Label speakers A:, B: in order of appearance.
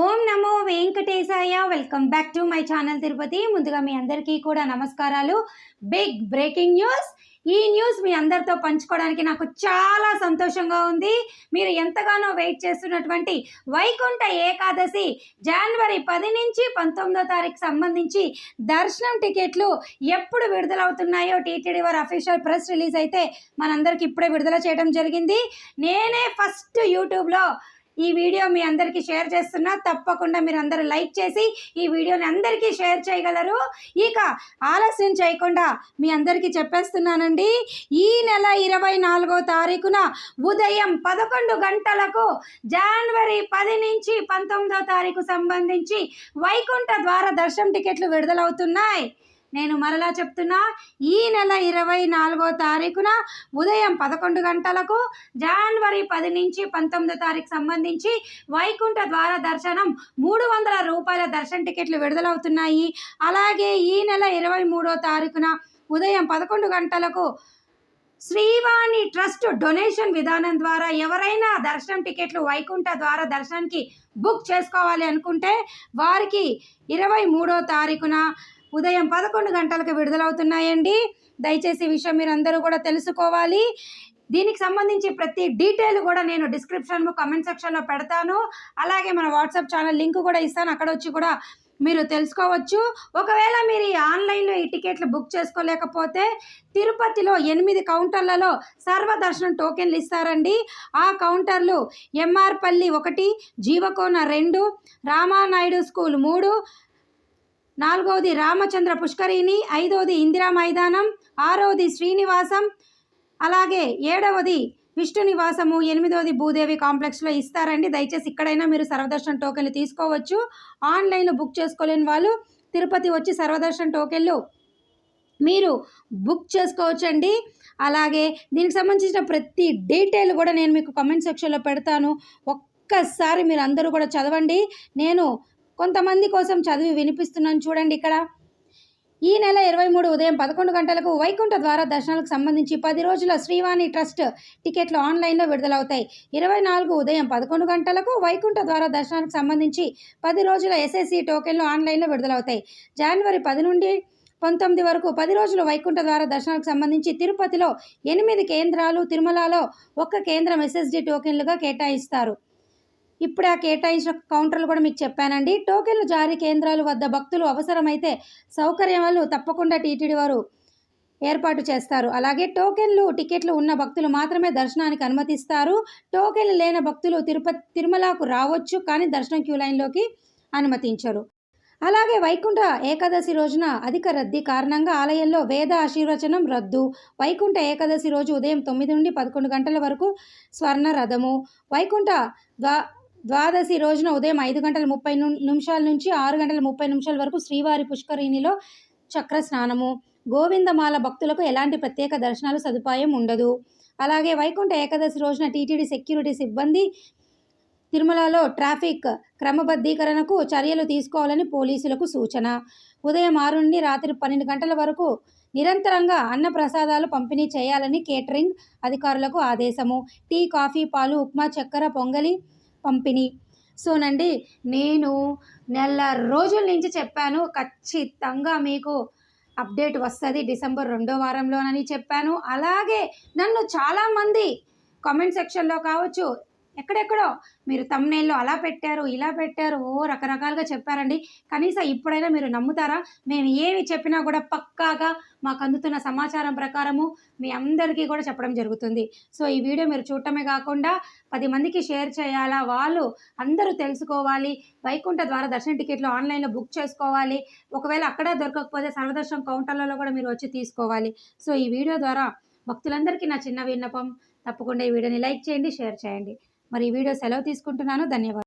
A: ఓం నమో వెంకటేశాయ. Welcome back to my channel Tirupati. ముందుగా మీ అందరికీ కూడా నమస్కారాలు. Big breaking news. ఈ న్యూస్ మీ అందరితో పంచుకోవడానికి నాకు చాలా సంతోషంగా ఉంది. మీరు ఎంతగానో వెయిట్ చేస్తున్నటువంటి వైకుంఠ ఏకాదశి జనవరి 10 నుంచి 19వ తారీఖు సంబంధించి దర్శనం టికెట్లు ఎప్పుడు విడుదలవుతున్నాయో టీటీడీ వారి అఫీషియల్ ప్రెస్ రిలీజ్ అయితే మనందరికి ఇప్పుడే విడుదల చేయడం జరిగింది. నేనే ఫస్ట్ యూట్యూబ్లో ఈ వీడియో మీ అందరికీ షేర్ చేస్తున్నా. తప్పకుండా మీరు అందరూ లైక్ చేసి ఈ వీడియోని అందరికీ షేర్ చేయగలరు. ఇక ఆలస్యం చేయకుండా మీ అందరికీ చెప్పేస్తున్నానండి. ఈ నెల 24వ తారీఖున ఉదయం 11 గంటలకు జనవరి 10 నుంచి 19వ తారీఖు సంబంధించి వైకుంఠ ద్వార దర్శనం టికెట్లు విడుదలవుతున్నాయి. నేను మరలా చెప్తున్నా, ఈ నెల 24వ తారీఖున ఉదయం 11 గంటలకు జనవరి 10 నుంచి 19వ తారీఖు సంబంధించి వైకుంఠ ద్వార దర్శనం 300 రూపాయల దర్శన టికెట్లు విడుదలవుతున్నాయి. అలాగే ఈ నెల 23వ తారీఖున ఉదయం 11 గంటలకు శ్రీవాణి ట్రస్ట్ డొనేషన్ విధానం ద్వారా ఎవరైనా దర్శనం టికెట్లు వైకుంఠ ద్వార దర్శనానికి బుక్ చేసుకోవాలి అనుకుంటే వారికి 23వ తారీఖున ఉదయం 11 గంటలకు విడుదలవుతున్నాయండి. దయచేసి ఈ విషయం మీరు అందరూ కూడా తెలుసుకోవాలి. దీనికి సంబంధించి ప్రతి డీటెయిల్ కూడా నేను డిస్క్రిప్షన్లో కామెంట్ సెక్షన్లో పెడతాను. అలాగే మన వాట్సాప్ ఛానల్ లింక్ కూడా ఇస్తాను. అక్కడ వచ్చి కూడా మీరు తెలుసుకోవచ్చు. ఒకవేళ మీరు ఈ ఆన్లైన్లో ఈ టికెట్లు బుక్ చేసుకోలేకపోతే తిరుపతిలో 8 కౌంటర్లలో సర్వదర్శనం టోకెన్లు ఇస్తారండి. ఆ కౌంటర్లు ఎంఆర్ పల్లి 1, జీవకోన 2, రామానాయుడు స్కూల్ 3, 4వది రామచంద్ర పుష్కరిణి, 5వది ఇందిరా మైదానం, 6వది శ్రీనివాసం, అలాగే 7వది విష్ణు నివాసము, 8వది భూదేవి కాంప్లెక్స్లో ఇస్తారండి. దయచేసి ఇక్కడైనా మీరు సర్వదర్శనం టోకెన్లు తీసుకోవచ్చు. ఆన్లైన్లో బుక్ చేసుకోలేని వాళ్ళు తిరుపతి వచ్చి సర్వదర్శనం టోకెన్లు మీరు బుక్ చేసుకోవచ్చండి. అలాగే దీనికి సంబంధించిన ప్రతి డీటెయిల్ కూడా నేను మీకు కామెంట్ సెక్షన్లో పెడతాను. ఒక్కసారి మీరు అందరూ కూడా చదవండి. నేను కొంతమంది కోసం చదివి వినిపిస్తున్నాను. చూడండి ఇక్కడ. ఈ నెల 23 ఉదయం 11 గంటలకు వైకుంఠ ద్వార దర్శనాలకు సంబంధించి 10 రోజుల శ్రీవాణి ట్రస్ట్ టికెట్లు ఆన్లైన్లో విడుదలవుతాయి. 24 ఉదయం 11 గంటలకు వైకుంఠ ద్వార దర్శనానికి సంబంధించి 10 రోజుల ఎస్ఎస్సి టోకెన్లు ఆన్లైన్లో విడుదలవుతాయి. జనవరి 10 నుండి 19 వరకు 10 రోజుల వైకుంఠ ద్వార దర్శనానికి సంబంధించి తిరుపతిలో 8 కేంద్రాలు, తిరుమలలో 1 కేంద్రం ఎస్ఎస్డి టోకెన్లుగా కేటాయిస్తారు. ఇప్పుడు ఆ కేటాయించిన కౌంటర్లు కూడా మీకు చెప్పానండి. టోకెన్లు జారీ కేంద్రాల వద్ద భక్తులు అవసరమైతే సౌకర్యాలు తప్పకుండా టీటీడీ వారు ఏర్పాటు చేస్తారు. అలాగే టికెట్లు ఉన్న భక్తులు మాత్రమే దర్శనానికి అనుమతిస్తారు. టోకెన్లు లేని భక్తులు తిరుమలకు రావచ్చు, కానీ దర్శనం క్యూ లైన్లోకి అనుమతించరు. అలాగే వైకుంఠ ఏకాదశి రోజున అధిక రద్దీ కారణంగా ఆలయంలో వేద ఆశీర్వచనం రద్దు. వైకుంఠ ఏకాదశి రోజు ఉదయం 9 నుండి 11 గంటల వరకు స్వర్ణ రథము. వైకుంఠ ద్వాదశి రోజున ఉదయం 5 గంటల 30 నిమిషాల నుంచి 6 గంటల 30 నిమిషాల వరకు శ్రీవారి పుష్కరిణిలో చక్ర స్నానము. గోవిందమాల భక్తులకు ఎలాంటి ప్రత్యేక దర్శనాలు సదుపాయం ఉండదు. అలాగే వైకుంఠ ఏకాదశి రోజున టీటీడీ సెక్యూరిటీ సిబ్బంది తిరుమలలో ట్రాఫిక్ క్రమబద్ధీకరణకు చర్యలు తీసుకోవాలని పోలీసులకు సూచన. ఉదయం 6 నుండి రాత్రి 12 గంటల వరకు నిరంతరంగా అన్న ప్రసాదాలు పంపిణీ చేయాలని కేటరింగ్ అధికారులకు ఆదేశము. టీ, కాఫీ, పాలు, ఉప్మా, చక్కెర పొంగలి పంపిణీ. సోనండి, నేను నెల రోజుల నుంచి చెప్పాను, ఖచ్చితంగా మీకు అప్డేట్ వస్తుంది డిసెంబర్ 2వ వారంలోనని చెప్పాను. అలాగే నన్ను చాలామంది కామెంట్ సెక్షన్లో కావచ్చు, ఎక్కడెక్కడో మీరు తమ్నైల్లో అలా పెట్టారు, ఇలా పెట్టారు, రకరకాలుగా చెప్పారండి. కనీసం ఇప్పుడైనా మీరు నమ్ముతారా? మేము ఏమి చెప్పినా కూడా పక్కాగా మాకు అందుతున్న సమాచారం ప్రకారము మీ అందరికీ కూడా చెప్పడం జరుగుతుంది. సో ఈ వీడియో మీరు చూడటమే కాకుండా 10 మందికి షేర్ చేయాలా, వాళ్ళు అందరూ తెలుసుకోవాలి. వైకుంఠ ద్వార దర్శన టికెట్లు ఆన్లైన్లో బుక్ చేసుకోవాలి. ఒకవేళ అక్కడ దొరకకపోతే సర్వదర్శనం కౌంటర్లలో కూడా మీరు వచ్చి తీసుకోవాలి. సో ఈ వీడియో ద్వారా భక్తులందరికీ నా చిన్న విన్నపం, తప్పకుండా ఈ వీడియోని లైక్ చేయండి, షేర్ చేయండి. మరి ఈ వీడియో సెలవు తీసుకుంటున్నాను. ధన్యవాదాలు.